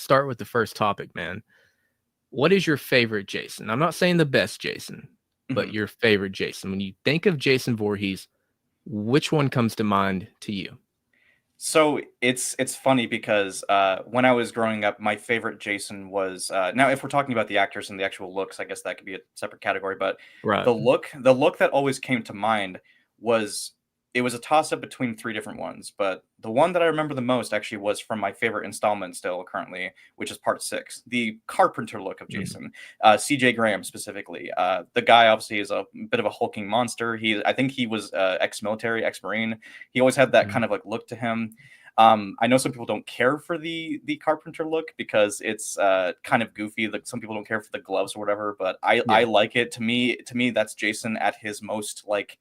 start with the first topic, man. What is your favorite Jason? I'm not saying the best Jason, but Mhm. your favorite Jason. When you think of Jason Voorhees, which one comes to mind to you? So it's funny because when I was growing up, my favorite Jason was now if we're talking about the actors and the actual looks, I guess that could be a separate category. But Right. the look that always came to mind was it was a toss up between three different ones. But the one that I remember the most actually was from my favorite installment still currently, which is part six, the Carpenter look of Mm, Jason, C.J. Graham specifically. The guy obviously is a bit of a hulking monster. I think he was ex-military, ex-marine. He always had that mm, kind of like look to him. I know some people don't care for the Carpenter look because it's kind of goofy. Like some people don't care for the gloves or whatever, but I yeah. like it. To me, that's Jason at his most like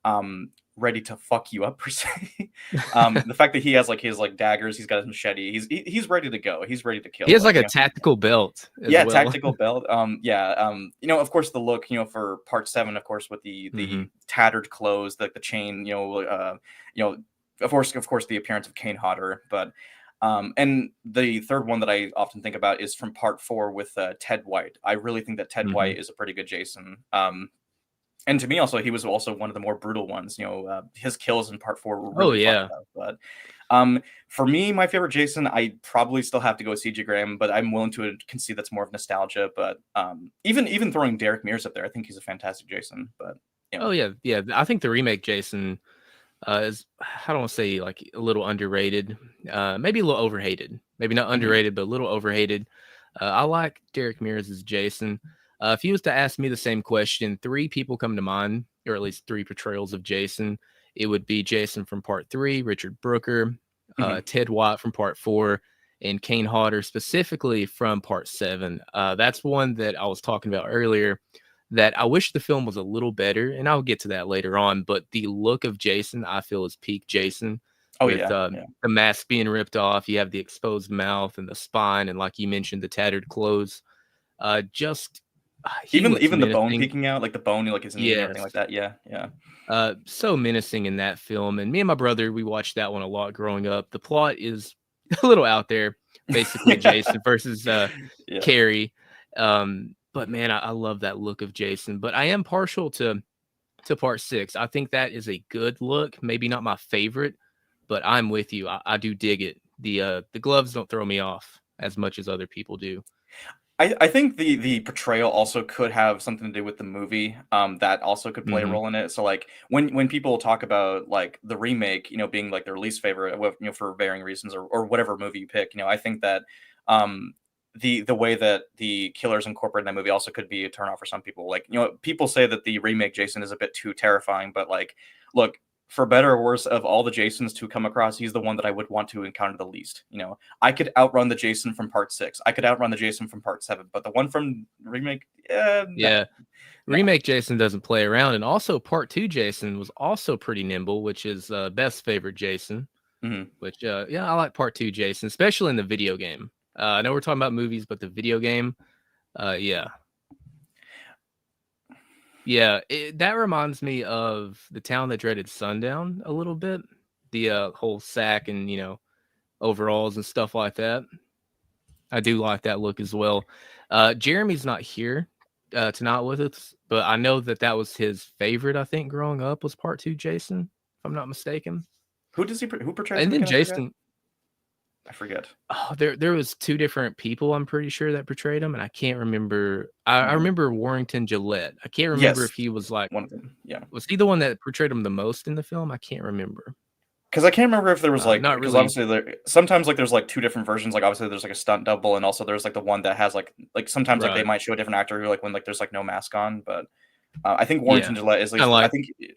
um ready to fuck you up per se. The fact that he has like his like daggers, he's got his machete, he's ready to go. He's ready to He kill. has Like like a tactical belt as yeah, well. tactical belt. Yeah. Of course, the look. For part seven, of course, with the Hmm. tattered clothes, the chain. You know, of course, the appearance of Kane Hodder. But and the third one that I often think about is from part four with Ted White. I really think that Ted Hmm. White is a pretty good Jason. And to me, also, he was also one of the more brutal ones. His kills in part four were Oh really fucked yeah. up. But for me, my favorite Jason, I probably still have to go with CG Graham, but I'm willing to concede that's more of nostalgia. But even throwing Derek Mears up there, I think he's a fantastic Jason. But you know, Oh yeah. Yeah. I think the remake Jason is, I don't want to say like a little underrated, maybe a little overhated, maybe not mhm. underrated, but a little overhated. I like Derek Mears as Jason. If you was to ask me the same question, three people come to mind, or at least three portrayals of Jason. It would be Jason from part three, Richard Brooker, Mhm. Ted Watt from part four, and Kane Hodder specifically from part seven. That's one that I was talking about earlier that I wish the film was a little better, and I'll get to that later on. But the look of Jason, I feel, is peak Jason Oh with yeah, yeah. the mask being ripped off. You have the exposed mouth and the spine, and like you mentioned, the tattered clothes. Just he looks Even the bone menacing. peeking out, like the bone, like his knee and everything like Yes. that. Yeah, yeah. So menacing in that film. And me and my brother, we watched that one a lot growing up. The plot is a little out there. Basically, Yeah. Jason versus Yeah. Carrie. But man, I love that look of Jason. But I am partial to part six. I think that is a good look. Maybe not my favorite, but I'm with you. I do dig it. The gloves don't throw me off as much as other people do. I think the portrayal also could have something to do with the movie. That also could play a Hmm. role in it. So like when people talk about like the remake, being like their least favorite, for varying reasons or whatever movie you pick, I think that um the way that the killers incorporate in that movie also could be a turnoff for some people. Like, people say that the remake Jason is a bit too terrifying, but like, look, for better or worse, of all the Jasons to come across, he's the one that I would want to encounter the least. I could outrun the Jason from part six. I could outrun the Jason from part seven, but the one from remake, no, Yeah, no. remake Jason doesn't play around, and also part two Jason was also pretty nimble, which is best favorite Jason. Mhm. Which yeah, I like part two Jason, especially in the video game. I know we're talking about movies, but the video game, yeah, yeah, that reminds me of The Town That Dreaded Sundown a little bit. The whole sack and overalls and stuff like that. I do like that look as well. Jeremy's not here tonight with us, but I know that that was his favorite. I think growing up was part two Jason, if I'm not mistaken. Who portrays And him then again? I forget. Jason, I forget. oh, there was two different people. I'm pretty sure that portrayed him, and I can't remember. I Mhm. remember Warrington Gillette. I can't remember Yes, if he was like, one of them. Yeah. was he the one that portrayed him the most in the film? I can't remember. Because I can't remember if there was like, Not because really. obviously sometimes like there's like two different versions. Like obviously there's like a stunt double, and also there's like the one that has like sometimes like they Right. might show a different actor who like when like there's like no mask on. But I think Yeah. Warrington Gillette is at Kind least of like,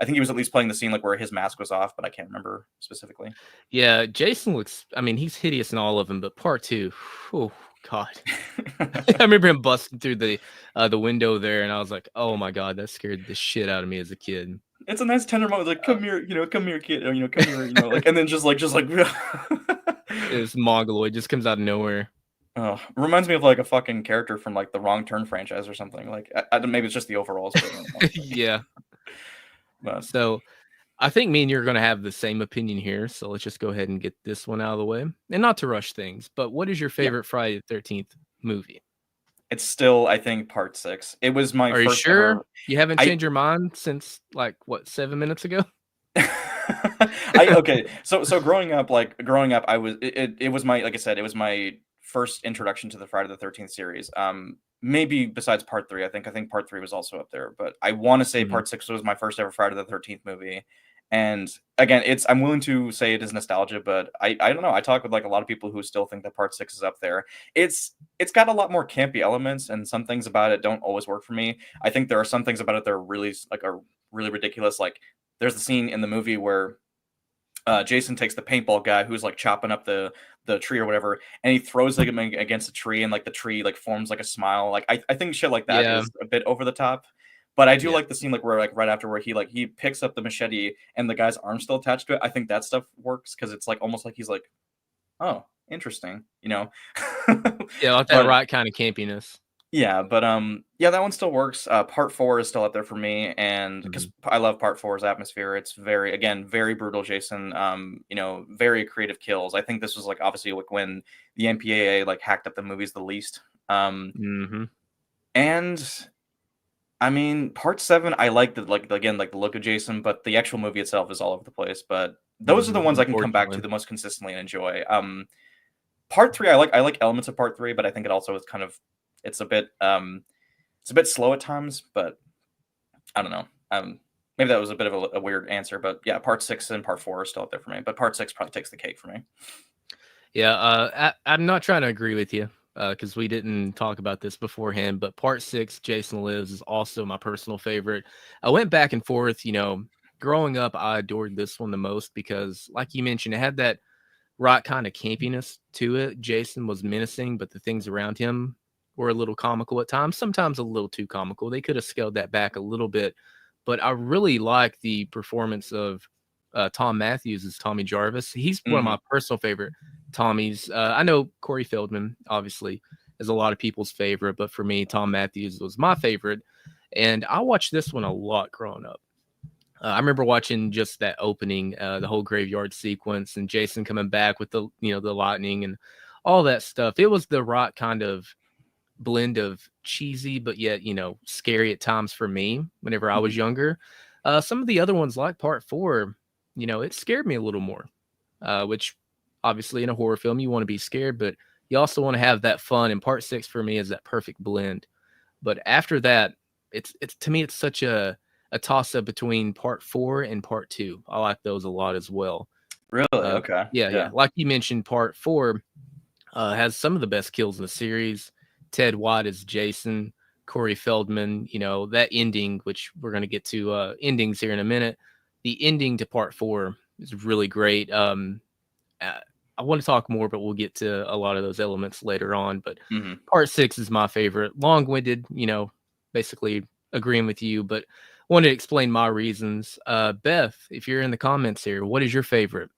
I think he was at least playing the scene like where his mask was off, but I can't remember specifically. yeah. Jason looks. I mean, he's hideous in all of them, but part two, oh God. I remember him busting through the window there, and I was like, "Oh my god, that scared the shit out of me as a kid." It's a nice tender moment, like Uh, come here, come here, kid, or come here, like, and then just like this mongoloid just comes out of nowhere. oh, reminds me of like a fucking character from like the Wrong Turn franchise or something. Like maybe it's just the overalls, but Yeah. but So I think me and you're gonna have the same opinion here, so let's just go ahead and get this one out of the way, and not to rush things, but what is your Yeah. favorite Friday the 13th movie? It's still, I think, part 6. It was my Are you first sure ever you haven't I changed your mind since, like, what, 7 minutes ago? I okay, so growing up, I was it was my like I said, it was my first introduction to the Friday the 13th series. Maybe besides part 3, I think part 3 was also up there, but I wanna say Mhm, part 6 was my first ever Friday the 13th movie. And again, I'm willing to say it is nostalgia, but I don't know. I talk with like a lot of people who still think that part 6 is up there. It's got a lot more campy elements, and some things about it don't always work for me. I think there are some things about it that are are really ridiculous. Like there's the scene in the movie where Jason takes the paintball guy who's like chopping up the tree or whatever, and he throws like him against a tree, and like the tree like forms like a smile. Like I think shit like that yeah, is a bit over the top. But I do yeah. like the scene like where like right after where he picks up the machete and the guy's arm's still attached to it. I think that stuff works because it's like almost like he's like, oh, interesting, you know. Yeah, like that But right kinda campiness. yeah, but yeah, that one still works. Part 4 is still up there for me, and because Mhm, I love part four's atmosphere. It's very, again, very brutal, Jason. Very creative kills. I think this was like obviously like when the MPAA like hacked up the movies the least. mhm, And I mean, part 7, I like the like again like the look of Jason, but the actual movie itself is all over the place. But those are the mhm, ones I can come back to unfortunately. the most consistently and enjoy. Part 3, I like elements of part 3, but I think it also is kind of it's a bit it's a bit slow at times, but I don't know. Maybe that was a bit of a weird answer, but yeah, part 6 and part 4 are still up there for me, but part 6 probably takes the cake for me. Yeah, I'm not trying to agree with you, because we didn't talk about this beforehand, but part 6, Jason Lives, is also my personal favorite. I went back and forth, growing up, I adored this one the most because, like you mentioned, it had that right kind of campiness to it. Jason was menacing, but the things around him were a little comical at times, sometimes a little too comical. They could have scaled that back a little bit, but I really like the performance of Tom Matthews as Tommy Jarvis. He's one of my Mhm. personal favorite Tommies. I know Corey Feldman, obviously, is a lot of people's favorite, but for me, Tom Matthews was my favorite. And I watched this one a lot growing up. I remember watching just that opening, the whole graveyard sequence, and Jason coming back with the lightning and all that stuff. It was the right kind of blend of cheesy, but yet scary at times for me. Whenever I was Mhm. younger, some of the other ones like Part Four, it scared me a little more. Which obviously in a horror film you want to be scared, but you also want to have that fun. And Part Six for me is that perfect blend. But after that, it's to me it's such a toss up between part 4 and part 2. I like those a lot as well. Really? Uh, Okay. yeah, yeah. Yeah. Like you mentioned, part 4 has some of the best kills in the series. Ted White is Jason, Corey Feldman. That ending, which we're gonna get to endings here in a minute. The ending to part 4 is really great. Uh, I want to talk more, but we'll get to a lot of those elements later on. But Mhm. part 6 is my favorite. Long winded, basically agreeing with you, but want to explain my reasons. Beth, if you're in the comments here, what is your favorite?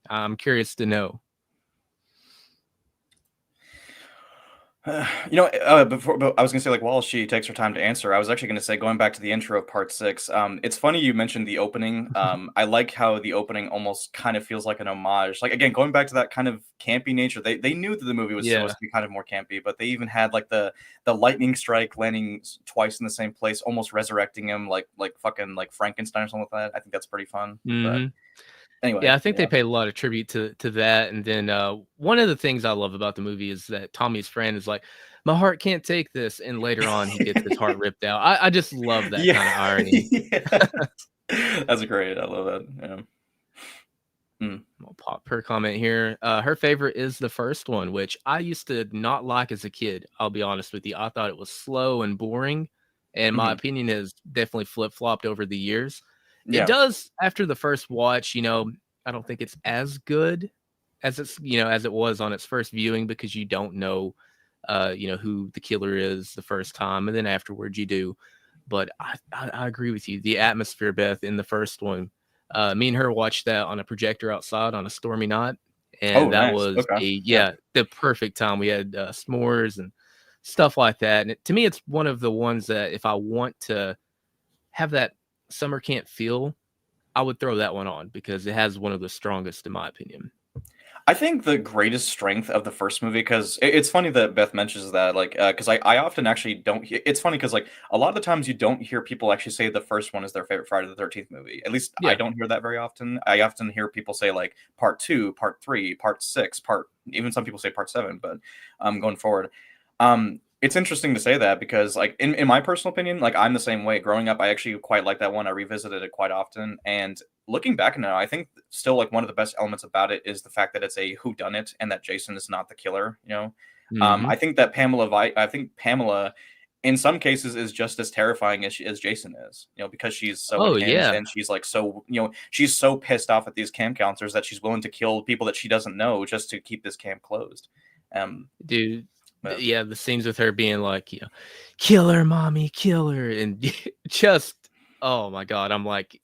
I'm curious to know. Before but I was gonna say, like, while she takes her time to answer, I was actually gonna say, going back to the intro of part 6, it's funny you mentioned the opening. I like how the opening almost kind of feels like an homage. Like, again, going back to that kind of campy nature, they knew that the movie was Yeah. supposed to be kind of more campy, but they even had, like, the lightning strike landing twice in the same place, almost resurrecting him like fucking, like, Frankenstein or something like that. I think that's pretty fun, but hmm Yeah, anyway, I think they yeah. paid a lot of tribute to that. And then one of the things I love about the movie is that Tommy's friend is like, my heart can't take this. And later on, he gets his heart ripped out. I just love that Yeah. kind of irony. Yeah. That's great, I love that, yeah. Mm. I'll pop her comment here. Her favorite is the first one, which I used to not like as a kid. I'll be honest with you. I thought it was slow and boring, and my Mhm. opinion has definitely flip flopped over the years. It Yeah. does after the first watch. I don't think it's as good as as it was on its first viewing because you don't know, who the killer is the first time, and then afterwards you do. But I agree with you. The atmosphere, Beth, in the first one, me and her watched that on a projector outside on a stormy night, Oh, and that nice. was Okay. Yeah. the perfect time. We had s'mores and stuff like that, and to me, it's one of the ones that if I want to have that summer camp feel, I would throw that one on because it has one of the strongest, in my opinion. I think the greatest strength of the first movie, because it's funny that Beth mentions that, like, because I often actually don't hear. It's funny because like a lot of the times you don't hear people actually say the first one is their favorite Friday the 13th movie. At least I Yeah, don't hear that very often. I often hear people say like part two, part three, part six, part even some people say part seven. But going forward, it's interesting to say that because like in my personal opinion, like I'm the same way. Growing up, I actually quite like that one. I revisited it quite often, and looking back now, I think still like one of the best elements about it is the fact that it's a whodunit and that Jason is not the killer. hmm I think that I think Pamela, in some cases, is just as terrifying as Jason is. Because she's so oh unhinged yeah, and she's like so she's so pissed off at these camp counselors that she's willing to kill people that she doesn't know just to keep this camp closed. Um, dude. but Yeah, the scenes with her being like, kill her, mommy, kill her, and just, oh my god, I'm like,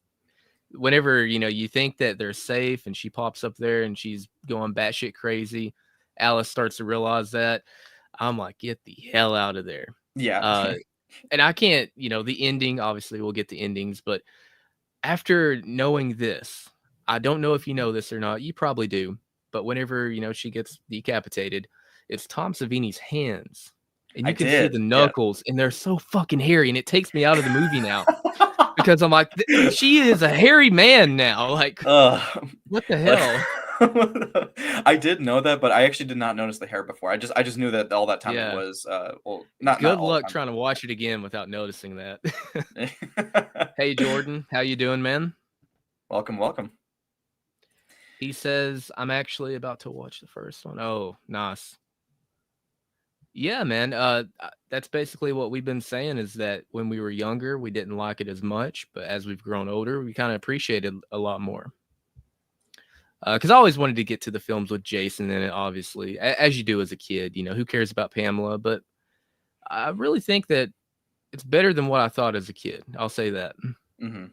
whenever you think that they're safe, and she pops up there and she's going batshit crazy, Alice starts to realize that. I'm like, get the hell out of there. yeah, Uh, and I can't, the ending. Obviously, we'll get the endings, but after knowing this, I don't know if you know this or not. You probably do. But whenever, she gets decapitated, it's Tom Savini's hands. And I you can see did. the Yeah. knuckles, and they're so fucking hairy. And it takes me out of the movie now because I'm like, she is a hairy man now. Like, Uh, what the hell? I did know that, but I actually did not notice the hair before. I just knew that all that time it Yeah. was well, not Good all luck the trying to watch it again without noticing that. time. Hey, Jordan, how you doing, man? Welcome, welcome. He says, I'm actually about to watch the first one. Oh, nice. Yeah, man. That's basically what we've been saying is that when we were younger, we didn't like it as much, but as we've grown older, we kind of appreciate it a lot more. Because I always wanted to get to the films with Jason in it, obviously, as you do as a kid. Who cares about Pamela? But I really think that it's better than what I thought as a kid. I'll say that. hmm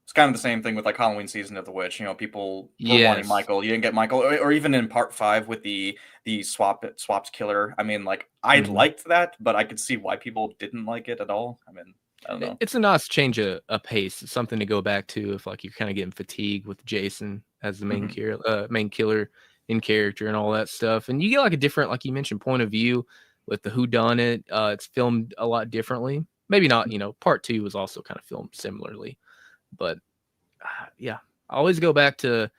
It's kind of the same thing with like Halloween season of the witch. People were wanting Yes. Michael. You didn't get Michael, or even in part five with the swapped killer. I mean, like I Mhm. liked that, but I could see why people didn't like it at all. I mean, I don't know. It's a nice change of pace. It's something to go back to if like you're kind of getting fatigued with Jason as the hmm main killer in character and all that stuff. And you get like a different, like you mentioned, point of view with the who done it. It's filmed a lot differently. Maybe not, part two was also kind of filmed similarly. But yeah, I always go back to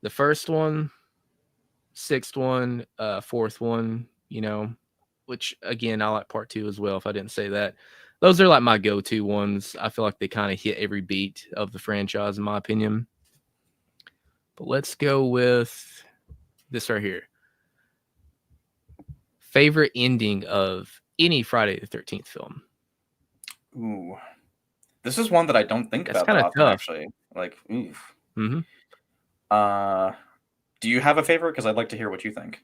the first one, sixth one, fourth one, which again I like part two as well. If I didn't say that, those are like my go-to ones. I feel like they kind of hit every beat of the franchise, in my opinion. But let's go with this right here. Favorite ending of any Friday the 13th film. Ooh. This is one that I don't think That's about that kind of often, tough. actually. Like, oof. hmm Uh, do you have a favorite? Because I'd like to hear what you think.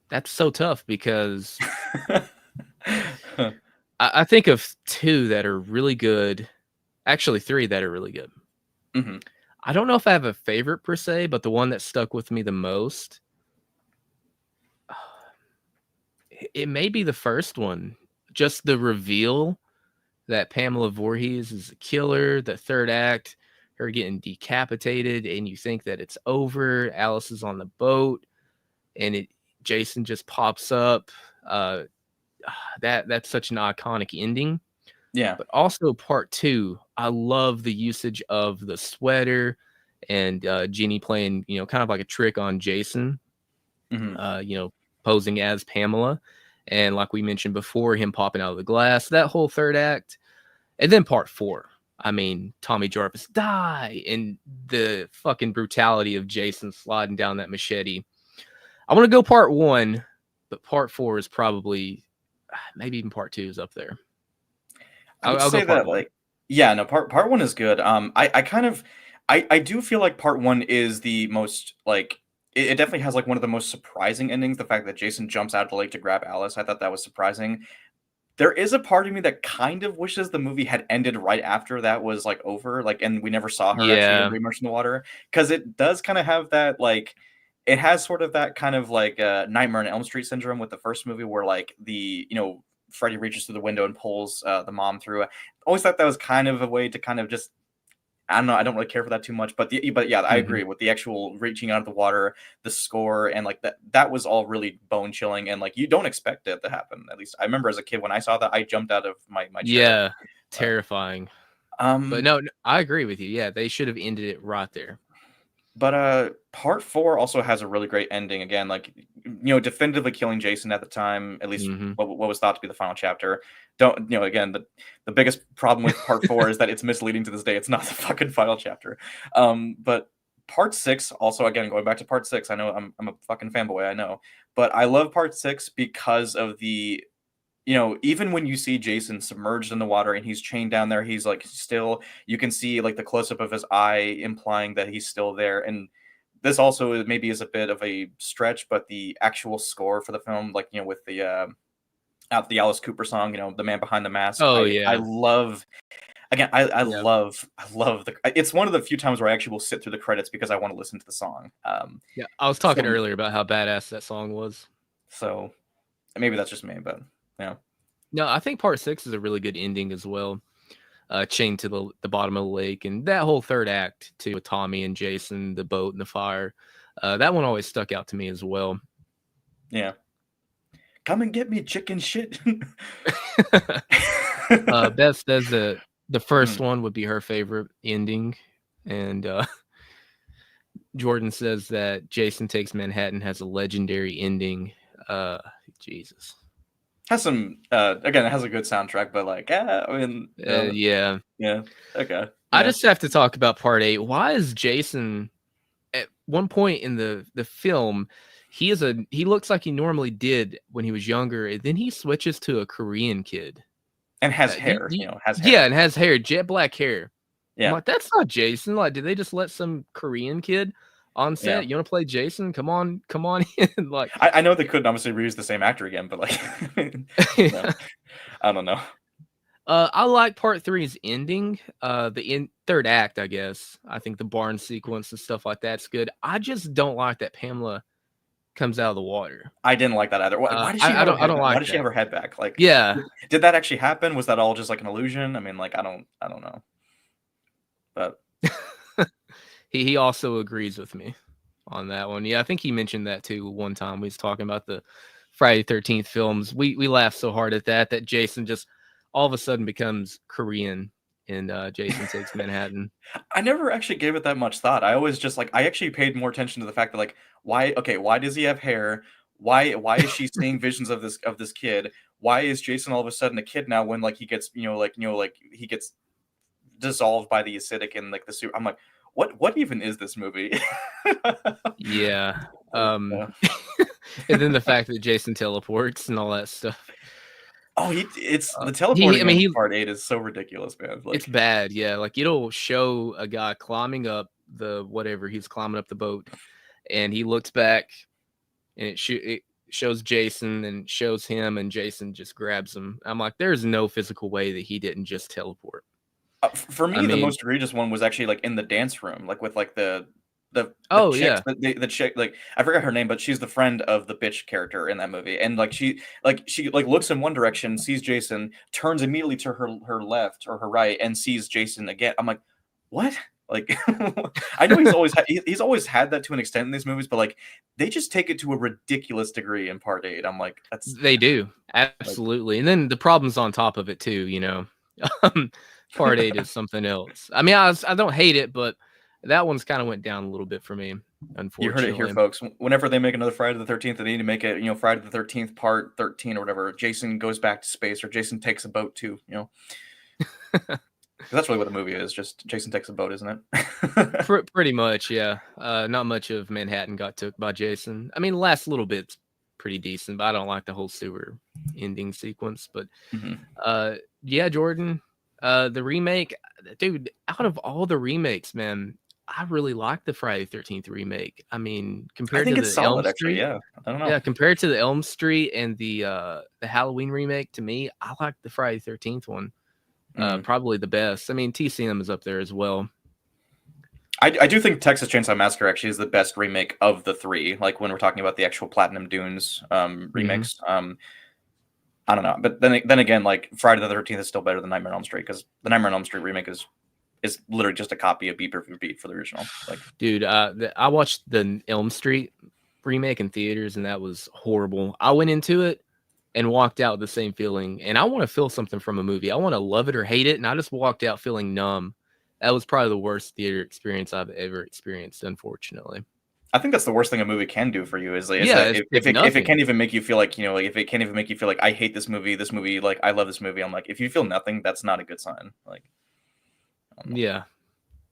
That's so tough because I think of two that are really good. Actually, three that are really good. hmm I don't know if I have a favorite per se, but the one that stuck with me the most, it may be the first one. Just the reveal that Pamela Voorhees is a killer, the third act, her getting decapitated, and you think that it's over. Alice is on the boat, and Jason just pops up. Uh, that's such an iconic ending. Yeah. But also part two, I love the usage of the sweater and Jeannie playing, kind of like a trick on Jason, hmm uh, you know, posing as Pamela. And like we mentioned before, him popping out of the glass, that whole third act. And then part four. I mean, Tommy Jarvis die and the fucking brutality of Jason sliding down that machete. I want to go part one, but part four is probably maybe even part two is up there. I would I'll go say part that one. like yeah, no, part one is good. I kind of I do feel like part one is the most like it definitely has like one of the most surprising endings. The fact that Jason jumps out of the lake to grab Alice, I thought that was surprising. There is a part of me that kind of wishes the movie had ended right after that was like over, like, and we never saw her actually Yeah. re-immerse in the water because it does kind of have that like it has sort of that kind of like Nightmare on Elm Street syndrome with the first movie where like the Freddy reaches through the window and pulls the mom through. I always thought that was kind of a way to kind of just, I don't know. I don't really care for that too much, but yeah, I Hmm. agree with the actual reaching out of the water, the score, and like that was all really bone chilling, and like you don't expect it to happen. At least I remember as a kid when I saw that, I jumped out of my chair. Yeah, But terrifying. But um, no, I agree with you. Yeah, they should have ended it right there. part four also has a really great ending. Again, like definitively killing Jason at the time, at least Hmm. what was thought to be the final chapter. Don't again the biggest problem with part four is that it's misleading to this day. It's not the fucking final chapter. But part six also, again, going back to part six, I know I'm a fucking fanboy, I know, but I love part six because of the even when you see Jason submerged in the water and he's chained down there, he's like still, you can see like the close up of his eye implying that he's still there. And this also maybe is a bit of a stretch, but the actual score for the film, like, with the Alice Cooper song, The Man Behind the Mask, Oh I yeah, love, again, yeah, I love it's one of the few times where I actually will sit through the credits because I want to listen to the song. yeah. I was talking So, earlier about how badass that song was. so maybe that's just me, but yeah. No, I think part six is a really good ending as well. Chained to the bottom of the lake, and that whole third act too with Tommy and Jason, the boat and the fire. That one always stuck out to me as well. Yeah. Come and get me, chicken shit. Beth says that the first Mm. one would be her favorite ending, and Jordan says that Jason Takes Manhattan has a legendary ending. Uh, Jesus. Has some again, it has a good soundtrack, but like, I mean, Yeah. yeah, okay, I yeah. just have to talk about part eight. Why is Jason at one point in the film, he looks like he normally did when he was younger, and then he switches to a Korean kid. And has Do hair, you has yeah, hair. and has hair, jet black hair. I'm Yeah, like, "That's not Jason." Like, did they just let some Korean kid on yeah. set? "You wanna play Jason? Come on in." Like, I know they couldn't obviously reuse the same actor again, but like, no, I don't know. I like part three's ending, the third act, I guess. I think the barn sequence and stuff like that's good. I just don't like that Pamela comes out of the water. I didn't like that either. Why did she have her I head don't back? Why like did she have that. her head back? Like, Yeah. did that actually happen? Was that all just like an illusion? I mean, like, I don't know. But He also agrees with me on that one. Yeah, I think he mentioned that too one time. We was talking about the Friday 13th films. We laughed so hard at that Jason just all of a sudden becomes Korean in Jason Takes Manhattan. I never actually gave it that much thought. I always just like, I actually paid more attention to the fact that like, why does he have hair? Why is she seeing visions of this kid? Why is Jason all of a sudden a kid now when like he gets like he gets dissolved by the acidic in like the suit? I'm like, what even is this movie? Yeah. Like, Um and then the fact that Jason teleports and all that stuff. oh, it's the He I teleporting mean in he part 8 is so ridiculous, man. it's Like, bad. Yeah, like it'll show a guy climbing up the whatever, he's climbing up the boat and he looks back and it shows Jason and shows him, and Jason just grabs him. I'm like, there's no physical way that he didn't just teleport. for I me, the mean, most egregious one was actually like in the dance room, like with like the oh chicks, yeah, the chick, like I forgot her name, but she's the friend of the bitch character in that movie, and like she looks in one direction, sees Jason, turns immediately to her left or her right, and sees Jason again. I'm like, what? Like, I know he's always had that to an extent in these movies, but like they just take it to a ridiculous degree in part 8. I'm like, that's they do like, absolutely, and then the problems on top of it too. Um, part eight is something else. I mean, I don't hate it, but that one's kind of went down a little bit for me, you heard it here, unfortunately. folks. Whenever they make another Friday the 13th, they need to make it, Friday the 13th part 13 or whatever. Jason goes back to space, or Jason takes a boat too. 'Cause that's really what the movie is. Just Jason takes a boat, isn't it? Pretty much, yeah. Not much of Manhattan got took by Jason. I mean, the last little bit's pretty decent, but I don't like the whole sewer ending sequence. But Mhm. yeah, Jordan, the remake, dude. Out of all the remakes, man, I really like the Friday 13th remake. I mean, I compared to think it's the Elm solid, actually. Street, Yeah, I don't know. yeah, compared to the Elm Street and the Halloween remake, to me, I like the Friday 13th one. Mm. Probably the best. I mean, TCM is up there as well. I do think Texas Chainsaw Massacre actually is the best remake of the three. Like when we're talking about the actual Platinum Dunes Hmm. remakes. I don't know, but then again, like Friday the 13th is still better than Nightmare on Elm Street because the Nightmare on Elm Street remake is literally just a copy of beat for beat for the original. Like, Dude, I watched the Elm Street remake in theaters, and that was horrible. I went into it and walked out with the same feeling. And I want to feel something from a movie. I want to love it or hate it, and I just walked out feeling numb. That was probably the worst theater experience I've ever experienced, unfortunately. I think that's the worst thing a movie can do for you is Yeah, that it's if it nothing. can't even make you feel like, like if it can't even make you feel like I hate this movie, like I love this movie. I'm like, if you feel nothing, that's not a good sign. Like, I don't know. Yeah.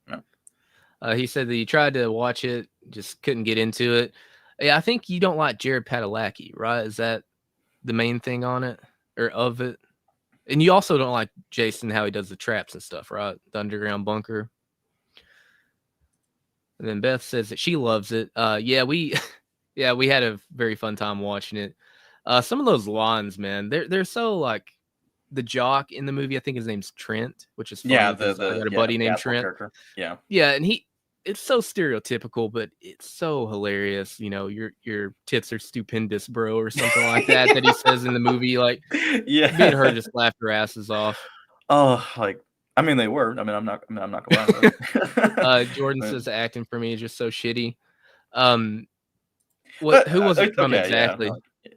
No. He said that he tried to watch it, just couldn't get into it. Yeah, I think you don't like Jared Padalecki, right? Is that the main thing on it or of it? And you also don't like Jason, how he does the traps and stuff, right? The underground bunker. And then Beth says that she loves it. Yeah, we had a very fun time watching it. Some of those lines, man, they're so like the jock in the movie. I think his name's Trent, which is Yeah, funny because I got a buddy the named asshole Trent. character. Yeah. Yeah, and it's so stereotypical, but it's so hilarious. You know, your tits are stupendous, bro, or something like that he says in the movie. Like, me and her Yeah. just laughed our asses off. Oh, like I mean they were. I'm not gonna lie. Jordan But, says the acting for me is just so shitty. Who was it from okay, yeah. exactly?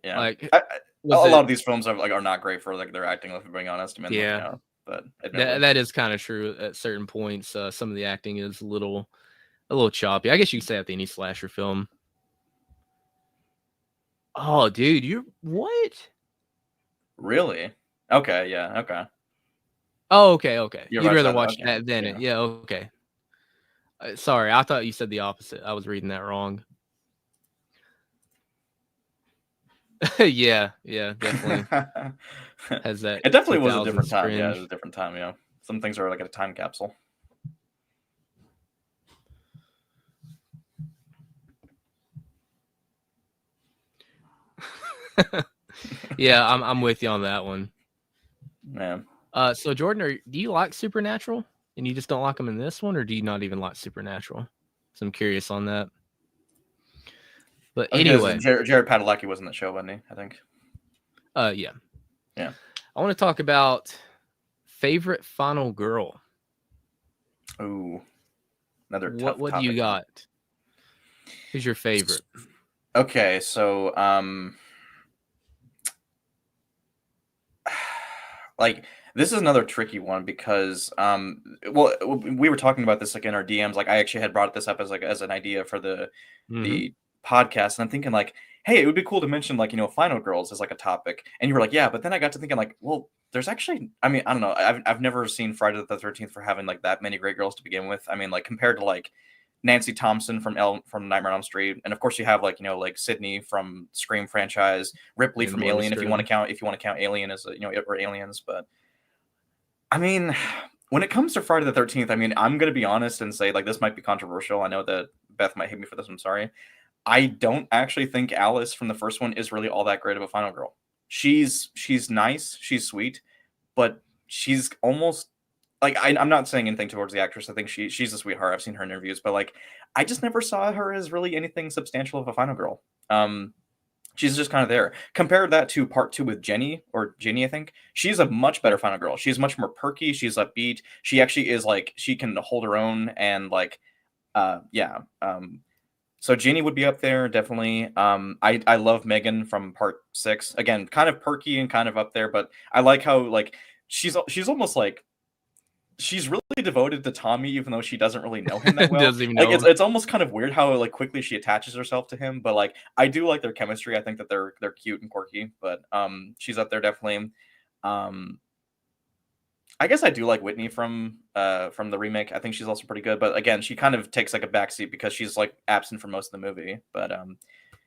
Yeah. Like, A was lot it? of these films are not great for like their acting, if we're being honest. I mean, like, Yeah, but admittedly. that is kind of true at certain points. Some of the acting is a little choppy. I guess you could say that with any slasher film. Oh, dude, you what? Really? Okay, yeah, okay. Oh, okay, okay. You're You'd right rather side. watch Okay. that than it. Yeah. Yeah, okay. Sorry, I thought you said the opposite. I was reading that wrong. Yeah, definitely has that It definitely was a different 2000s time. Yeah, it was cringe. a different time, yeah. Some things are like a time capsule. Yeah, I'm with you on that one. Yeah. So Jordan, do you like Supernatural, and you just don't like them in this one, or do you not even like Supernatural? So I'm curious on that. But Because anyway, Jared Padalecki was in the show, wasn't he? I think. yeah, Yeah. I want to talk about favorite final girl. Ooh, another tough What do you topic. Huh? got? Who's your favorite? Okay, so like this is another tricky one because well we were talking about this like in our DMs. Like I actually had brought this up as like as an idea for Mm-hmm. the podcast, and I'm thinking like, hey, it would be cool to mention like final girls as like a topic. And you were like, yeah, but then I got to thinking like, well, there's actually, I mean, I don't know, I've never seen Friday the 13th for having like that many great girls to begin with. I mean, like compared to like Nancy Thompson from Nightmare on Elm Street, and of course you have like like Sydney from Scream franchise, Ripley And from Laurie Alien, Strode. if you want to count Alien as or Aliens. But I mean, when it comes to Friday the 13th, I mean, I'm gonna be honest and say like this might be controversial. I know that Beth might hate me for this. I'm sorry. I don't actually think Alice from the first one is really all that great of a final girl. She's nice, she's sweet, but she's almost like I'm not saying anything towards the actress. I think she's a sweetheart. I've seen her in interviews, but like I just never saw her as really anything substantial of a final girl. She's just kind of there. Compare that to part two with Jenny, I think. She's a much better final girl. She's much more perky. She's upbeat. She actually is like she can hold her own and like yeah. So Jenny would be up there definitely. I love Megan from part 6. Again, kind of perky and kind of up there, but I like how like she's almost like she's really devoted to Tommy, even though she doesn't really know him that well. Doesn't even Like know him. it's almost kind of weird how like quickly she attaches herself to him. But like I do like their chemistry. I think that they're cute and quirky. But she's up there definitely. Um, I guess I do like Whitney from the remake. I think she's also pretty good. But again, she kind of takes like a backseat because she's like absent for most of the movie. But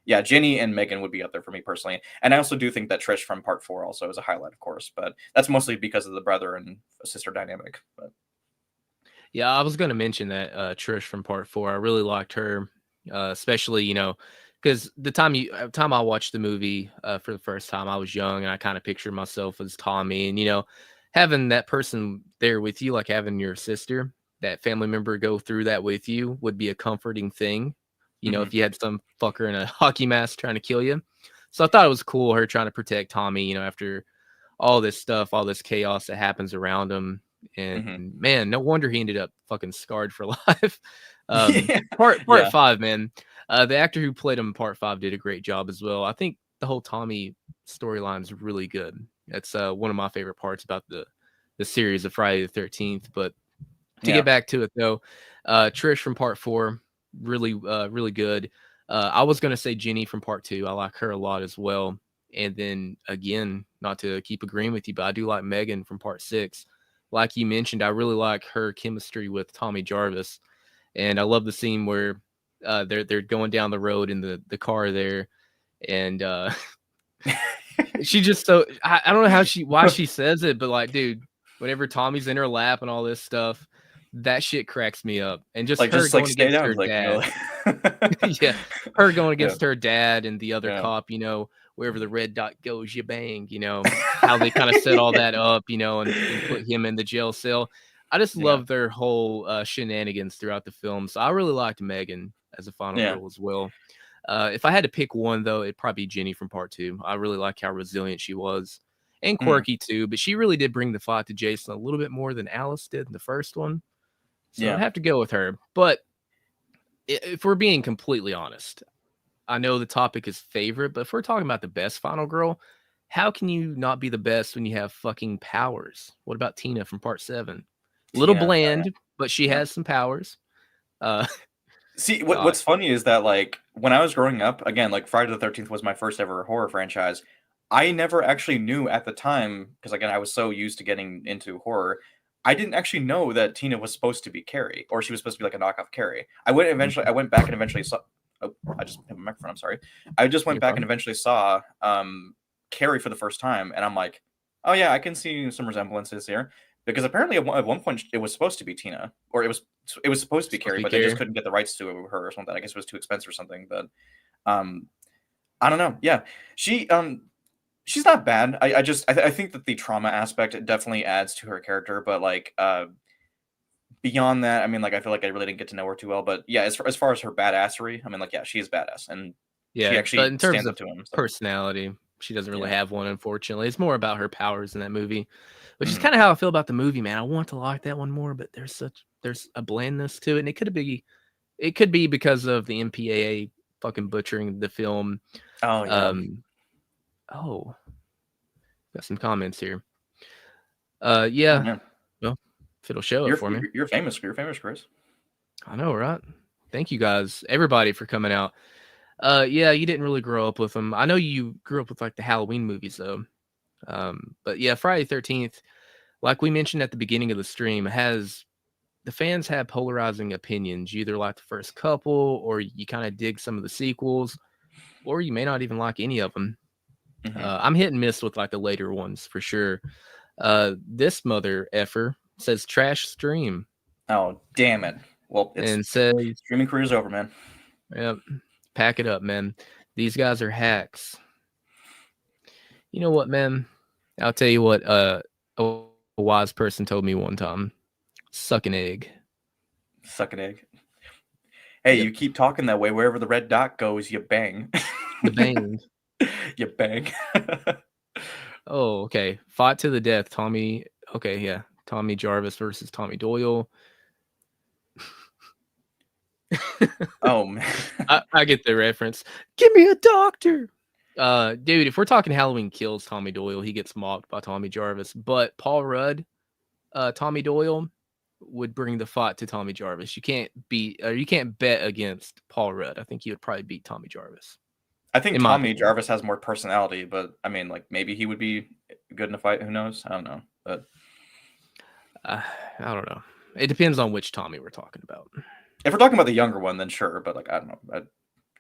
yeah, Ginny and Megan would be up there for me personally. And I also do think that Trish from part 4 also is a highlight, of course. But that's mostly because of the brother and sister dynamic. But Yeah, I was going to mention that Trish from part 4. I really liked her, especially because the time I watched the movie for the first time, I was young and I kind of pictured myself as Tommy, and having that person there with you, like having your sister, that family member go through that with you, would be a comforting thing. If you had some fucker in a hockey mask trying to kill you. So I thought it was cool her trying to protect Tommy, after all this stuff, all this chaos that happens around him. Hmm. And man, no wonder he ended up fucking scarred for life. Yeah, Part yeah, 5, man. The actor who played him in part 5 did a great job as well. I think the whole Tommy storyline is really good. That's one of my favorite parts about the series of Friday the 13th. But to yeah. get back to it though, Trish from part 4, really good. I was gonna say Jenny from part 2. I like her a lot as well. And then again, not to keep agreeing with you, but I do like Megan from part 6. Like you mentioned, I really like her chemistry with Tommy Jarvis, and I love the scene where they're going down the road in the car there, and she just so I don't know why she says it, but like, dude, whenever Tommy's in her lap and all this stuff, that shit cracks me up. And just Like her just like going stay against down, her like, you know, dad. like Yeah, her going yeah, against her dad and the other yeah. cop, wherever the red dot goes, you bang, how they kind of set all that up, and put him in the jail cell. I just Yeah, love their whole shenanigans throughout the film. So I really liked Megan as a final yeah. girl as well. If I had to pick one, though, it'd probably be Jenny from part 2. I really like how resilient she was and Mhm. quirky too, but she really did bring the fight to Jason a little bit more than Alice did in the first one. So I'd Yeah. have to go with her. But if we're being completely honest, I know the topic is favorite, but if we're talking about the best final girl, how can you not be the best when you have fucking powers? What about Tina from part 7? Little Tina. Oh, yeah. bland, but she Yeah. has some powers. Uh, See, God, what's funny is that, like, when I was growing up, again, like, Friday the 13th was my first ever horror franchise. I never actually knew at the time, because again, I was so used to getting into horror. I didn't actually know that Tina was supposed to be Carrie, or she was supposed to be like a knockoff Carrie. I went back and eventually saw. Oh, I just hit my microphone. I'm sorry. I just went you're back and fine. eventually saw Carrie for the first time, and I'm like, oh yeah, I can see some resemblances here. Because apparently at one point it was supposed to be Tina, or it was supposed to be Supposed Carrie, to be but they just Carrie. couldn't get the rights to her or something. I guess it was too expensive or something. But um, I don't know. Yeah, she she's not bad. I think that the trauma aspect definitely adds to her character, but like beyond that, I mean, like I feel like I really didn't get to know her too well. But yeah, as far as her badassery, I mean, like yeah, she is badass, and she Yeah, but actually in terms stands up of to him. So personality, she doesn't really yeah. have one, unfortunately. It's more about her powers in that movie, which is Hmm. kind of how I feel about the movie, man. I want to like that one more, but there's a blandness to it, and it could be because of the MPAA fucking butchering the film. Oh yeah. Um, oh, got some comments here. Oh Yeah, man, well, if it'll show it for me, you're famous. You're famous, Chris. I know, right? Thank you guys, everybody, for coming out. Yeah, you didn't really grow up with them. I know you grew up with like the Halloween movies though. But yeah, Friday 13th, like we mentioned at the beginning of the stream, has the fans have polarizing opinions. You either like the first couple, or you kind of dig some of the sequels, or you may not even like any of them. Hmm. I'm hit and miss with like the later ones for sure. This mother effer says trash stream Oh damn it. Well, it's and says, streaming career's over, man. yep, pack it up, man. These guys are hacks. You know what, man? I'll tell you what. A wise person told me one time: suck an egg. Suck an egg. Hey, Yep, you keep talking that way. Wherever the red dot goes, you bang. the bang. You bang. Oh, okay. Fought to the death. Tommy. Okay, yeah. Tommy Jarvis versus Tommy Doyle. Oh man. I get the reference. Give me a doctor. Dude, if we're talking Halloween Kills Tommy Doyle, he gets mocked by Tommy Jarvis. But Paul Rudd, Tommy Doyle would bring the fight to Tommy Jarvis. You can't bet against Paul Rudd. I think he would probably beat Tommy Jarvis, I think in my Tommy opinion. Jarvis has more personality, but I mean, like maybe he would be good in a fight. Who knows? I don't know. But Uh, I don't know. It depends on which Tommy we're talking about. if we're talking about the younger one, then sure. But like I don't know.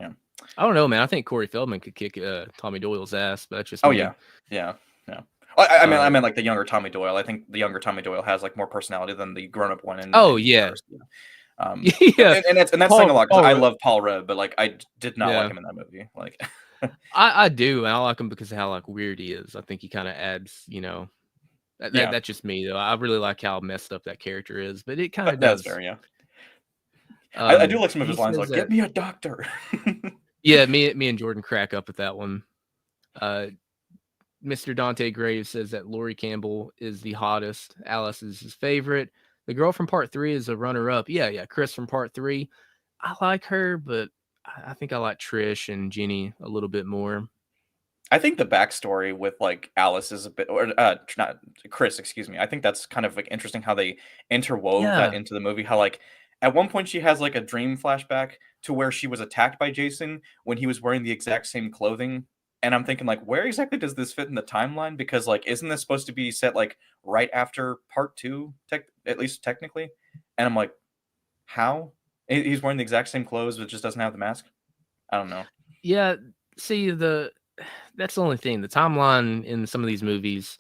Yeah. I don't know, man. I think Corey Feldman could kick Tommy Doyle's ass, but that's just Oh me. yeah. Yeah. Yeah. I Uh, meant like the younger Tommy Doyle. I think the younger Tommy Doyle has like more personality than the grown up one oh in yeah, Cars. Yeah. yeah. And that's saying a Paul, lot because Paul, I Rudd- love Paul Rudd, but like did not like yeah. him in that movie. Like, I do, and I like him because of how like weird he is. I think he kind of adds, yeah, that's just me though. I really like how messed up that character is, but it kind of that's does. fair. Yeah, I do like some of He his lines, says like "Get that. me a doctor." Yeah, me and Jordan crack up at that one. Uh, Mr. Dante Graves says that Lori Campbell is the hottest. Alice is his favorite. The girl from part 3 is a runner-up. Yeah, Chris from part 3. I like her, but I think I like Trish and Jenny a little bit more. I think the backstory with like Alice is a bit, or not Chris, excuse me. I think that's kind of like interesting how they interwove that Yeah. into the movie. How like at one point she has like a dream flashback to where she was attacked by Jason when he was wearing the exact same clothing. And I'm thinking like, where exactly does this fit in the timeline? Because like, isn't this supposed to be set like right after part 2, at least technically? And I'm like, how? He's wearing the exact same clothes, but just doesn't have the mask. I don't know. Yeah, see that's the only thing. The timeline in some of these movies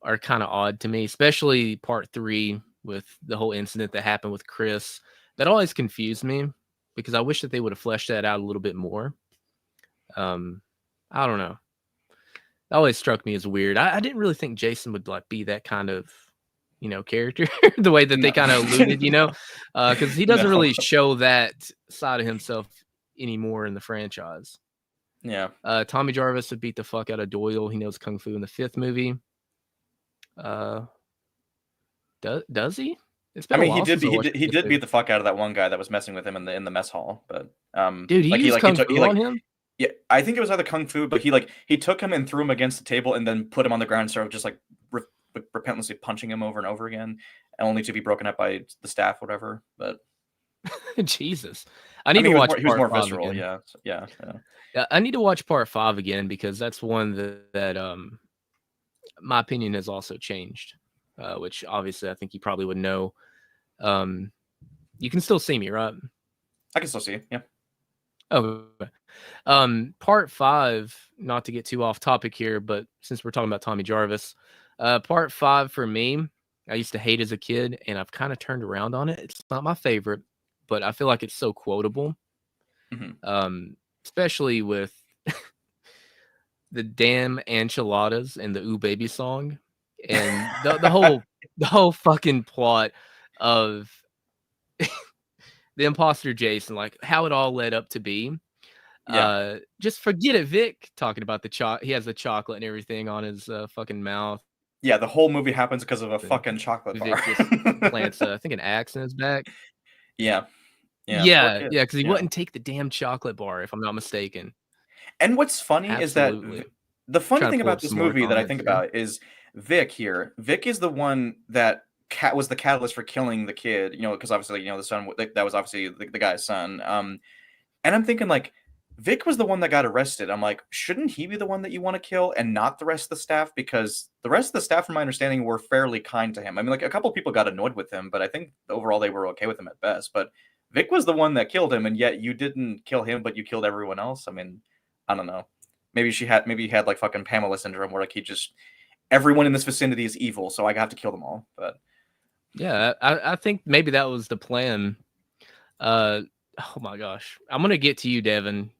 are kind of odd to me, especially part 3 with the whole incident that happened with Chris. That always confused me because I wish that they would have fleshed that out a little bit more. I don't know. That always struck me as weird. I didn't really think Jason would like be that kind of, character the way that they No, kind of alluded, because he doesn't no, really show that side of himself anymore in the franchise. yeah. Tommy Jarvis would beat the fuck out of Doyle. He knows kung fu in the 5th movie. Uh, does he? It's I been a mean, while since I watched he the 5th did beat movie. the fuck out of that one guy that was messing with him in the mess hall. But Dude, he used kung he fu on like him. yeah, I think it was either kung fu, but he took him and threw him against the table and then put him on the ground and started just like repentlessly punching him over and over again, only to be broken up by the staff, whatever. But Jesus, I I need mean, to watch he was part more 5 visceral. again. Yeah, yeah, yeah. Yeah, I need to watch part 5 again because that's one that my opinion has also changed. Which obviously I think you probably would know. Um, you can still see me, right? I can still see. Yeah. Oh, part 5. Not to get too off topic here, but since we're talking about Tommy Jarvis, part 5 for me, I used to hate as a kid, and I've kind of turned around on it. It's not my favorite, but I feel like it's so quotable. Mm-hmm. Especially with the damn enchiladas and the "Ooh Baby" song, and the whole fucking plot of the imposter Jason, like how it all led up to be. Yeah. Just forget it, Vic. Talking about he has the chocolate and everything on his fucking mouth, Yeah. The whole movie happens because of a and fucking chocolate bar. Vic just plants, I think, an axe in his back. Yeah. Yeah. Poor Yeah, kid. yeah, because he Yeah. wouldn't take the damn chocolate bar, if I'm not mistaken. And what's funny is that Absolutely. the funny Trying to thing pull about up this some more movie that I comments think here. about is Vic here. Vic is the one that was the catalyst for killing the kid, because obviously, the son that was obviously the guy's son. And I'm thinking like Vic was the one that got arrested. I'm like, shouldn't he be the one that you want to kill and not the rest of the staff? Because the rest of the staff, from my understanding, were fairly kind to him. I mean, like a couple people got annoyed with him, but I think overall they were okay with him at best. But Vic was the one that killed him, and yet you didn't kill him, but you killed everyone else. I mean, I don't know. Maybe he had like fucking Pamela syndrome, where like he just everyone in this vicinity is evil, so I have to kill them all. But Yeah, I think maybe that was the plan. Uh, oh my gosh, I'm gonna get to you, Devin.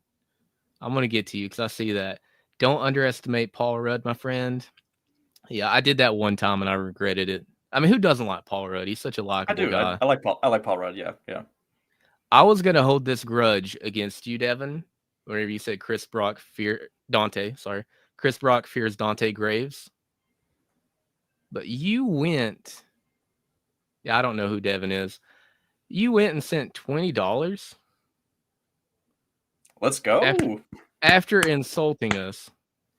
I'm gonna get to you because I see that. Don't underestimate Paul Rudd, my friend. Yeah, I did that one time and I regretted it. I mean, who doesn't like Paul Rudd? He's such a I likable do. guy. I like Paul. I like Paul Rudd. Yeah, yeah. I was gonna hold this grudge against you, Devin. Whenever you said Chris Brock fears Dante Graves, but you went. Yeah, I don't know who Devin is. You went and sent $20 Let's after go. after insulting us.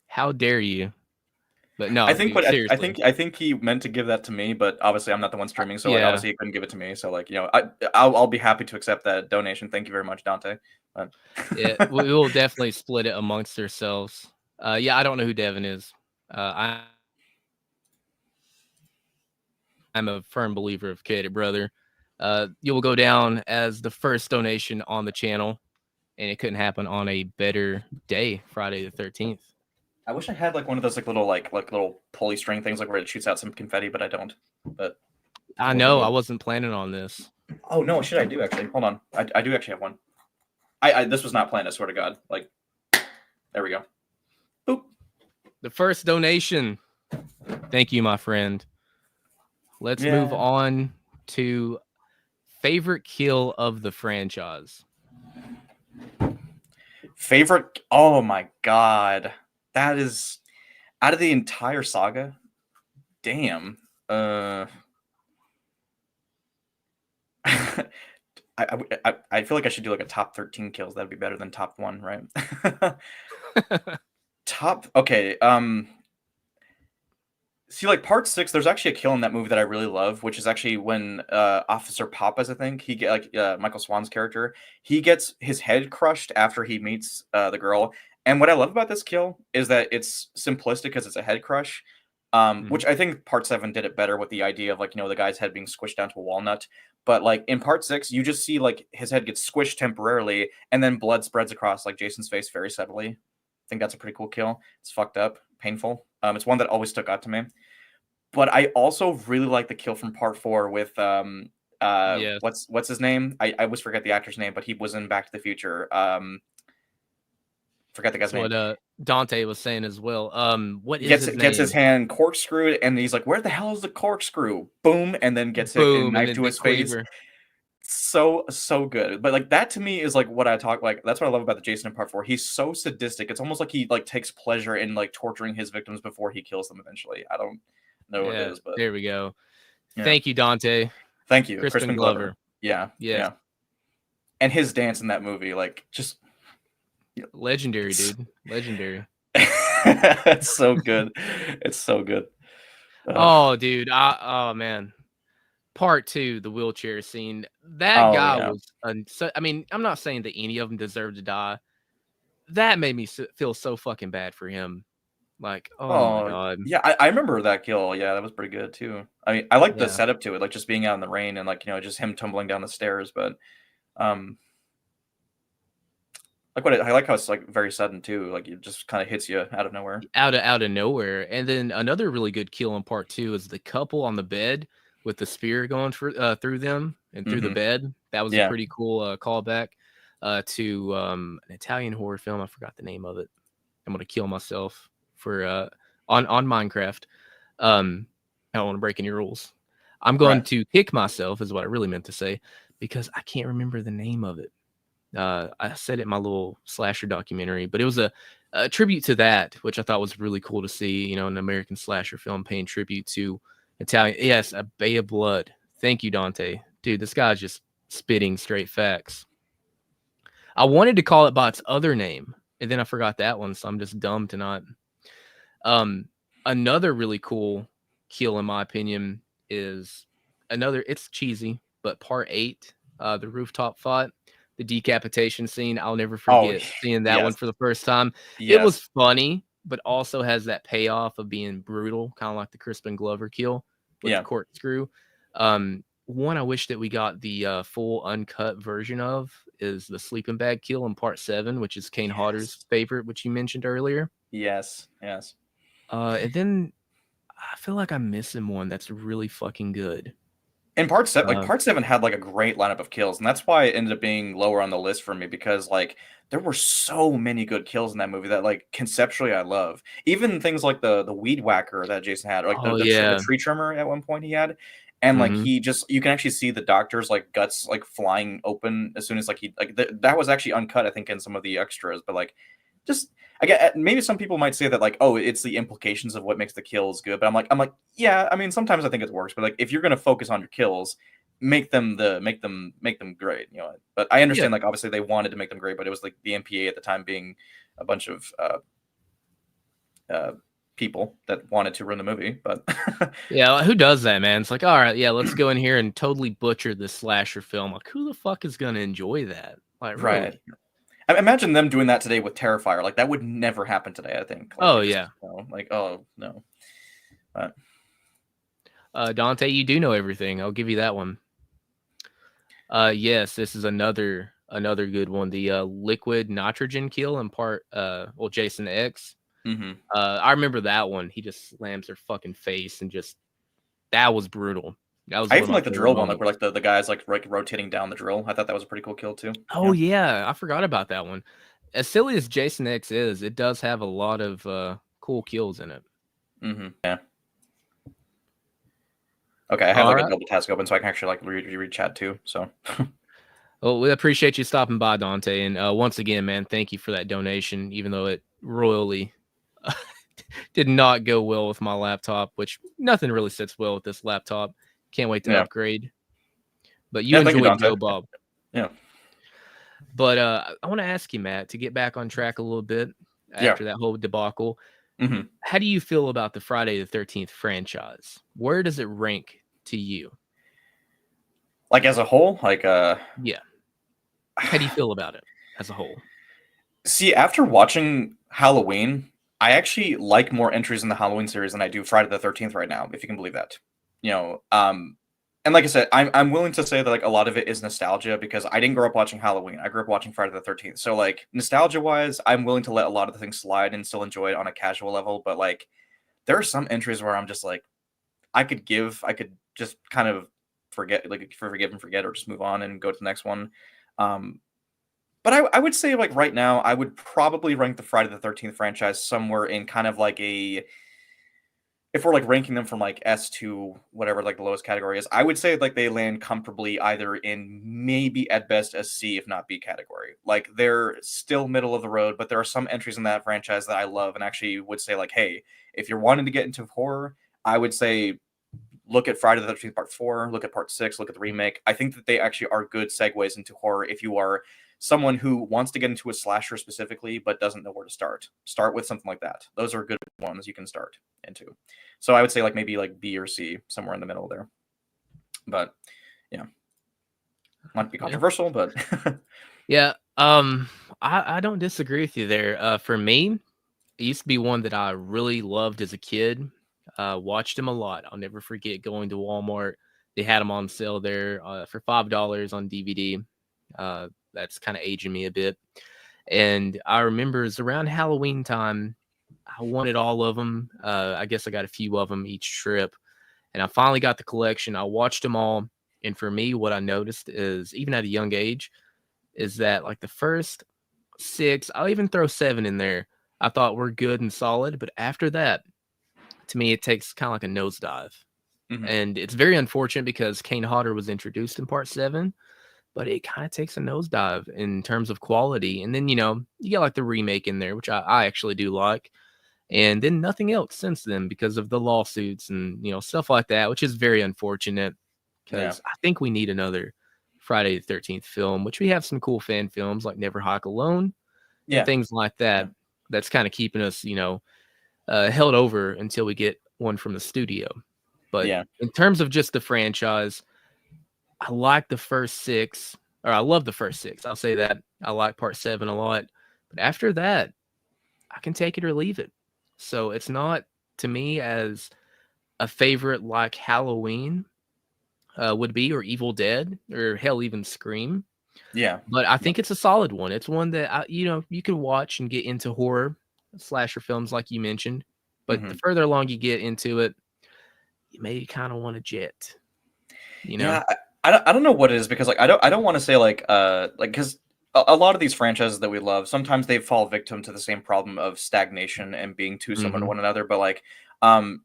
How dare you? But I no, think dude, what seriously. I think he meant to give that to me, but obviously I'm not the one streaming, so like Yeah, obviously he couldn't give it to me. So like I'll be happy to accept that donation. Thank you very much, Dante. But yeah, we will definitely split it amongst ourselves. Yeah, I don't know who Devin is. I'm a firm believer of Katie, brother. You will go down as the first donation on the channel, and it couldn't happen on a better day, Friday the 13th. I wish I had like one of those like little pulley string things like where it shoots out some confetti, but I don't. But I what can you know I do? wasn't planning on this. Oh no, shit! I do actually. Hold on, I do actually have one. This was not planned. I swear to God. Like, there we go. Boop. The first donation. Thank you, my friend. Let's move Yeah. on to favorite kill of the franchise. Favorite? Oh my God, that is. Out of the entire saga, damn. I feel like I should do like a top 13 kills. That'd be better than top one, right? Top. Okay. See, like part six, there's actually a kill in that movie that I really love, which is actually when Officer Papas, I think he get like Michael Swan's character, he gets his head crushed after he meets the girl. And what I love about this kill is that it's simplistic because it's a head crush, which Mhm. I think part seven did it better with the idea of like the guy's head being squished down to a walnut. But like in part six, you just see like his head gets squished temporarily, and then blood spreads across like Jason's face very subtly. I think that's a pretty cool kill. It's fucked up, painful. It's one that always stuck out to me. But I also really like the kill from part four with Yes. what's his name? I always forget the actor's name, but he was in Back to the Future. Forget the guy's That's name. what Dante was saying as well. What is his Gets his name? hand corkscrewed, and he's like, "Where the hell is the corkscrew?" Boom, and then gets hit and Boom, and knife then to the his face. cleaver. So good. But like that to me is like what I talk like. That's what I love about the Jason in part four. He's so sadistic. It's almost like he like takes pleasure in like torturing his victims before he kills them eventually. I don't know what it Yeah, is, but there we go. yeah. Thank you, Dante. Thank you, Crispin Crispin Glover. Glover. Yeah, Yes. yeah. And his dance in that movie, like, just Legendary, it's dude. Legendary. it's so good. It's so good. Ugh. Oh, dude. Oh man. Part two, the wheelchair scene. That Oh guy yeah. was. So, I mean, I'm not saying that any of them deserve to die. That made me feel so fucking bad for him. Like, oh my Oh god. yeah, I remember that kill. Yeah, that was pretty good too. I mean, I like the Yeah. setup to it, like just being out in the rain and like just him tumbling down the stairs. But um, I like how it's like very sudden too. Like it just kind of hits you out of nowhere. Out of nowhere. And then another really good kill in part two is the couple on the bed with the spear going through them and through the Hmm. bed. That was a Yeah. pretty cool callback to an Italian horror film. I forgot the name of it. I'm gonna kill myself for on Minecraft. I don't want to break any rules. I'm going Right. to kick myself, is what I really meant to say, because I can't remember the name of it. I said it in my little slasher documentary, but it was a tribute to that, which I thought was really cool to see. An American slasher film paying tribute to Italian. Yes, A Bay of Blood. Thank you, Dante. Dude, this guy's just spitting straight facts. I wanted to call it by its other name, and then I forgot that one, so I'm just dumb to not. Um, Another really cool kill, in my opinion, is another. It's cheesy, but part eight, the rooftop fight, the decapitation scene. I'll never Oh forget seeing that one yes, for the first time. It was yes, funny, but also has that payoff of being brutal, kind of like the Crispin Glover kill with the yeah. corkscrew. One I wish that we got the full uncut version of is the sleeping bag kill in part seven, which is Kane Hodder's Yes. favorite, which you mentioned earlier. Yes. Yes. And then I feel like I'm missing one that's really fucking good. And part seven, like Uh, part seven, had like a great lineup of kills, and that's why it ended up being lower on the list for me because like there were so many good kills in that movie that like conceptually I love. Even things like the weed whacker that Jason had, or like oh the yeah. tree trimmer at one point he had, and like Mhm. he just you can actually see the doctor's like guts like flying open as soon as like he like that was actually uncut I think in some of the extras, but like just I get maybe some people might say that like oh it's the implications of what makes the kills good, but I'm like yeah I mean sometimes I think it works, but like if you're gonna focus on your kills, make them great, But I Yeah. understand like obviously they wanted to make them great, but it was like the MPA at the time being a bunch of uh, people that wanted to ruin the movie, but Yeah, who does that, man? It's like, all right, yeah, let's go in here and totally butcher this slasher film. Like, who the fuck is gonna enjoy that? Like, right. really? I imagine them doing that today with Terrifier. Like that would never happen today. I think. Like Oh it just yeah. like oh no. But Dante, you do know everything. I'll give you that one. Yes, this is another good one. The liquid nitrogen kill in part well, Jason X. mhm. I remember that one. He just slams her fucking face and just that was brutal. That was I one of even my like the favorite drill one, like where moments. like the guys like rotating down the drill. I thought that was a pretty cool kill too. Oh Yeah. yeah, I forgot about that one. As silly as Jason X is, it does have a lot of cool kills in it. Yeah. Okay, I have All like a right. double task open, so I can actually like read chat too. So Well, we appreciate you stopping by, Dante. And once again, man, thank you for that donation, even though it royally did not go well with my laptop, which nothing really sits well with this laptop. Can't wait to Yeah. upgrade. But you Yeah. Thank you, enjoyed Dante. Joe Bob. Yeah. But I want to ask you, Matt, to get back on track a little bit Yeah. after that whole debacle. Hmm. How do you feel about the Friday the 13th franchise? Where does it rank to you? Like as a whole, like Yeah. How do you feel about it as a whole? see, after watching Halloween, I actually like more entries in the Halloween series than I do Friday the 13th right now, if you can believe that. You know, and like I said, I'm willing to say that like a lot of it is nostalgia because I didn't grow up watching Halloween. I grew up watching Friday the 13th. So like nostalgia wise, I'm willing to let a lot of the things slide and still enjoy it on a casual level. But like there are some entries where I'm just like, I could just kind of forget, like forgive and forget, or just move on and go to the next one. Um, but I would say like right now, I would probably rank the Friday the 13th franchise somewhere in kind of like a, if we're like ranking them from like S to whatever like the lowest category is, I would say like they land comfortably either in maybe at best a C, if not B category. Like they're still middle of the road, but there are some entries in that franchise that I love and actually would say like, hey, if you're wanting to get into horror, I would say look at Friday the 13th Part 4, look at Part 6, look at the remake. I think that they actually are good segues into horror if you are someone who wants to get into a slasher specifically but doesn't know where to start. Start with something like that. Those are good ones you can start into. So I would say like maybe like B or C, somewhere in the middle there. But yeah, might be Yeah. controversial, but Yeah. I don't disagree with you there. For me, it used to be one that I really loved as a kid. Watched them a lot. I'll never forget going to Walmart. They had them on sale there for $5 on DVD. That's kind of aging me a bit. And I remember it was around Halloween time. I wanted all of them. I guess I got a few of them each trip, and I finally got the collection. I watched them all, and for me, what I noticed is, even at a young age, is that like the first six, I'll even throw seven in there, I thought were good and solid, but after that, to me, it takes kind of like a nosedive. mhm. And it's very unfortunate because Kane Hodder was introduced in part seven, but it kind of takes a nosedive in terms of quality. And then, you get like the remake in there, which I actually do like. And then nothing else since then because of the lawsuits and, stuff like that, which is very unfortunate Yeah. because I think we need another Friday the 13th film, which we have some cool fan films like Never Hike Alone and Yeah. things like that. Yeah. That's kind of keeping us, held over until we get one from the studio. But Yeah. in terms of just the franchise, I like the first six, or I love the first six. I'll say that. I like part seven a lot. But after that, I can take it or leave it. So it's not to me as a favorite like Halloween would be, or Evil Dead, or hell, even Scream. Yeah. But I Yeah. think it's a solid one. It's one that you can watch and get into horror slasher films like you mentioned. But the Mhm. further along you get into it, you may kind of want to jet. You know? Yeah, I don't know what it is because like I don't want to say like because a lot of these franchises that we love sometimes they fall victim to the same problem of stagnation and being too similar to Hmm. one another. But like um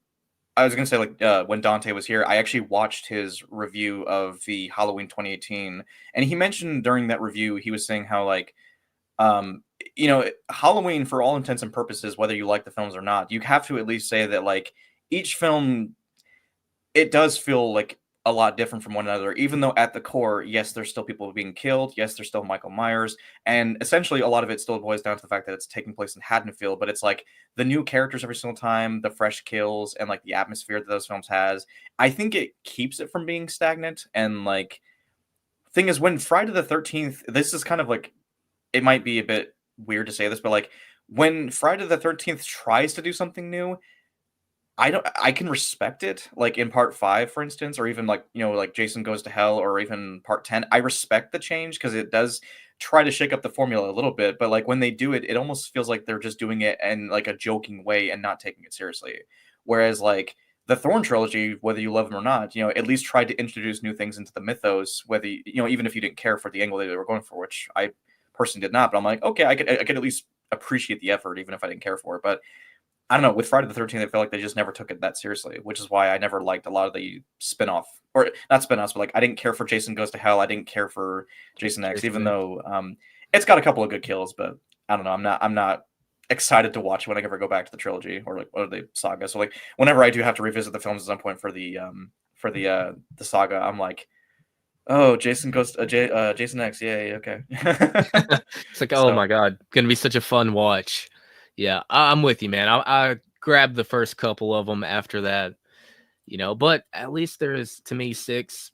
I was gonna say like when Dante was here, I actually watched his review of the Halloween 2018, and he mentioned during that review he was saying how like um Halloween for all intents and purposes, whether you like the films or not, you have to at least say that like each film it does feel like a lot different from one another, even though at the core, yes, there's still people being killed. Yes, there's still Michael Myers. And essentially, a lot of it still boils down to the fact that it's taking place in Haddonfield, but it's like the new characters every single time, the fresh kills, and like the atmosphere that those films has. I think it keeps it from being stagnant. And like, thing is, when Friday the 13th, this is kind of like, it might be a bit weird to say this, but like, when Friday the 13th tries to do something new, I can respect it, like, in part 5, for instance, or even, like, like, Jason Goes to Hell or even part 10. I respect the change because it does try to shake up the formula a little bit, but, like, when they do it, it almost feels like they're just doing it in, like, a joking way and not taking it seriously. Whereas, like, the Thorn trilogy, whether you love them or not, at least tried to introduce new things into the mythos, whether even if you didn't care for the angle that they were going for, which I personally did not, but I'm like, "Okay, I could at least appreciate the effort even if I didn't care for it." But I don't know. With Friday the 13th, I feel like they just never took it that seriously, which is why I never liked a lot of the spin-off or not spin-offs, but like I didn't care for Jason Goes to Hell. I didn't care for Jason X, Jason even X. though it's got a couple of good kills, but I don't know. I'm not excited to watch when I ever go back to the trilogy or the saga. So like whenever I do have to revisit the films at some point for the saga, I'm like, oh, Jason goes Jason X, yay, okay. It's like, oh So my god, gonna be such a fun watch. Yeah, I'm with you, man. I grabbed the first couple of them after that, but at least there is to me six,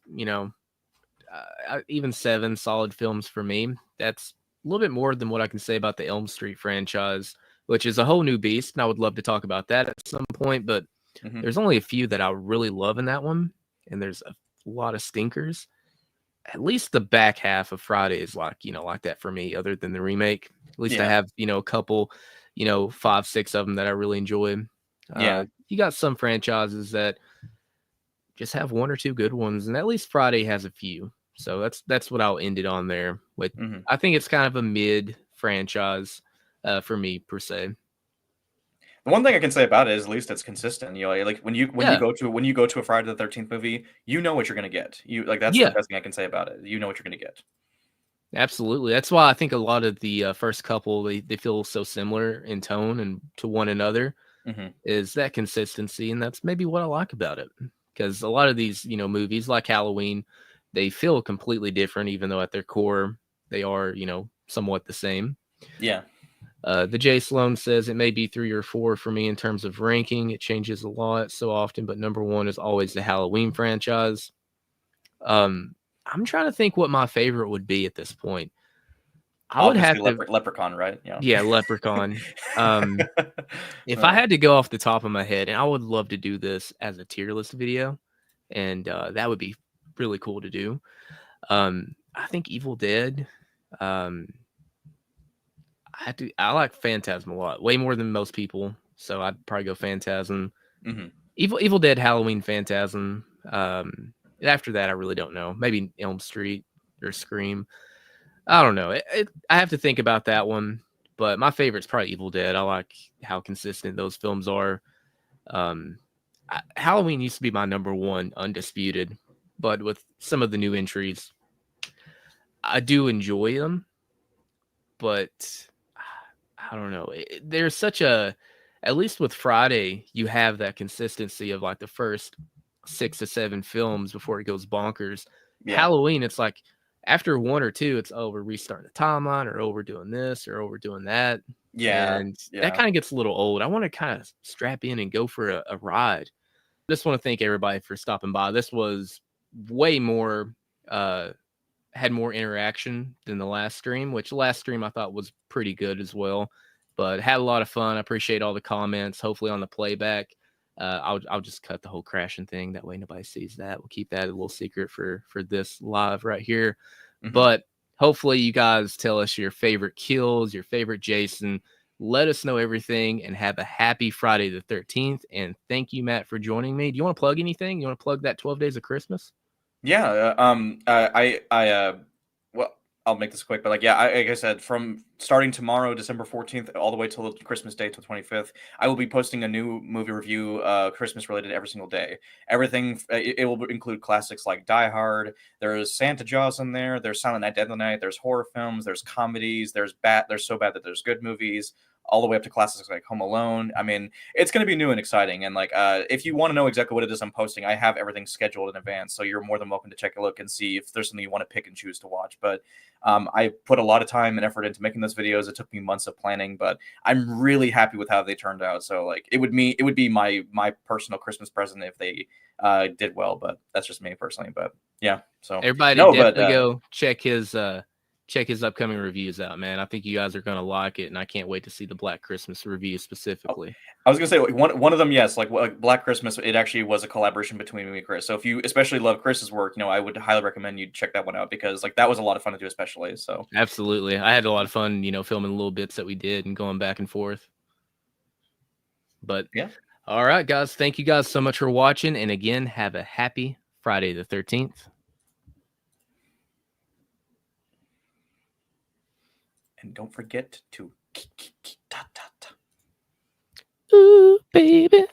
even seven solid films for me. That's a little bit more than what I can say about the Elm Street franchise, which is a whole new beast, and I would love to talk about that at some point. But mhm. there's only a few that I really love in that one, and there's a lot of stinkers. At least the back half of Friday is like that for me, other than the remake. At least I Yeah. have, a couple, five, six of them that I really enjoy. Yeah. You got some franchises that just have one or two good ones, and at least Friday has a few. So that's what I'll end it on there with. Mhm. I think it's kind of a mid franchise for me per se. The one thing I can say about it is at least it's consistent. Like Yeah, when you go to a Friday the 13th movie, you know what you're gonna get. You like that's the yeah, best thing I can say about it. You know what you're gonna get. absolutely. That's why I think a lot of the first couple they feel so similar in tone and to one another Hmm. is that consistency, and that's maybe what I like about it. Because a lot of these, movies like Halloween, they feel completely different, even though at their core they are, somewhat the same. Yeah. The J Sloan says it may be 3 or 4 for me in terms of ranking. It changes a lot so often, but number one is always the Halloween franchise. Um, I'm trying to think what my favorite would be at this point. I would have Obviously, to, Leprechaun, right? Yeah. yeah, Leprechaun. If I Uh, had to go off the top of my head, and I would love to do this as a tier list video, and that would be really cool to do. I think Evil Dead. Um, I like Phantasm a lot, way more than most people. So I'd probably go Phantasm. mhm. Evil Dead, Halloween, Phantasm. And after that, I really don't know. Maybe Elm Street or Scream. I don't know. I have to think about that one. But my favorite's probably Evil Dead. I like how consistent those films are. Um, Halloween used to be my number one, undisputed. But with some of the new entries, I do enjoy them. But I don't know. There's such a, at least with Friday, you have that consistency of like the first 6 to 7 films before it goes bonkers. Yeah. Halloween, it's like after one or two, it's oh, we're restarting the timeline, or oh, we're doing this, or oh, we're doing that. Yeah. And that Yeah. kind of gets a little old. I want to kind of strap in and go for a ride. Just want to thank everybody for stopping by. This was way more uh had more interaction than the last stream, which the last stream I thought was pretty good as well. But had a lot of fun. I appreciate all the comments. Hopefully on the playback, I'll just cut the whole crashing thing. That way nobody sees that. We'll keep that a little secret for this live right here. Mhm. But hopefully you guys tell us your favorite kills, your favorite Jason. Let us know everything and have a happy Friday the 13th. And thank you, Matt, for joining me. Do you want to plug anything? You want to plug that 12 Days of Christmas? Yeah, well, I'll make this quick, but like, yeah, like I said, from starting tomorrow, December 14th, all the way till Christmas Day, till 25th, I will be posting a new movie review, Christmas related every single day. Everything, it will include classics like Die Hard. There's Santa Jaws in there. There's Silent Night, Deadly Night. There's horror films. There's comedies. There's So Bad That There's Good movies. All the way up to classics like Home Alone. I mean, it's going to be new and exciting. And like, if you want to know exactly what it is I'm posting, I have everything scheduled in advance, so you're more than welcome to take a look and see if there's something you want to pick and choose to watch. But I put a lot of time and effort into making those videos. It took me months of planning, but I'm really happy with how they turned out. So like, it would be my personal Christmas present if they did well. But that's just me personally. But yeah, so Everybody no, but definitely go check his upcoming reviews out, man. I think you guys are gonna like it, and I can't wait to see the Black Christmas review oh, specifically. I was gonna say like, one of them, yes, like Black Christmas. It actually was a collaboration between me and Chris. So if you especially love Chris's work, I would highly recommend you check that one out because like that was a lot of fun to do, especially. So Absolutely. I had a lot of fun, filming little bits that we did and going back and forth. But yeah, all right, guys, thank you guys so much for watching, and again, have a happy Friday the 13th. and don't forget to. Ooh, baby.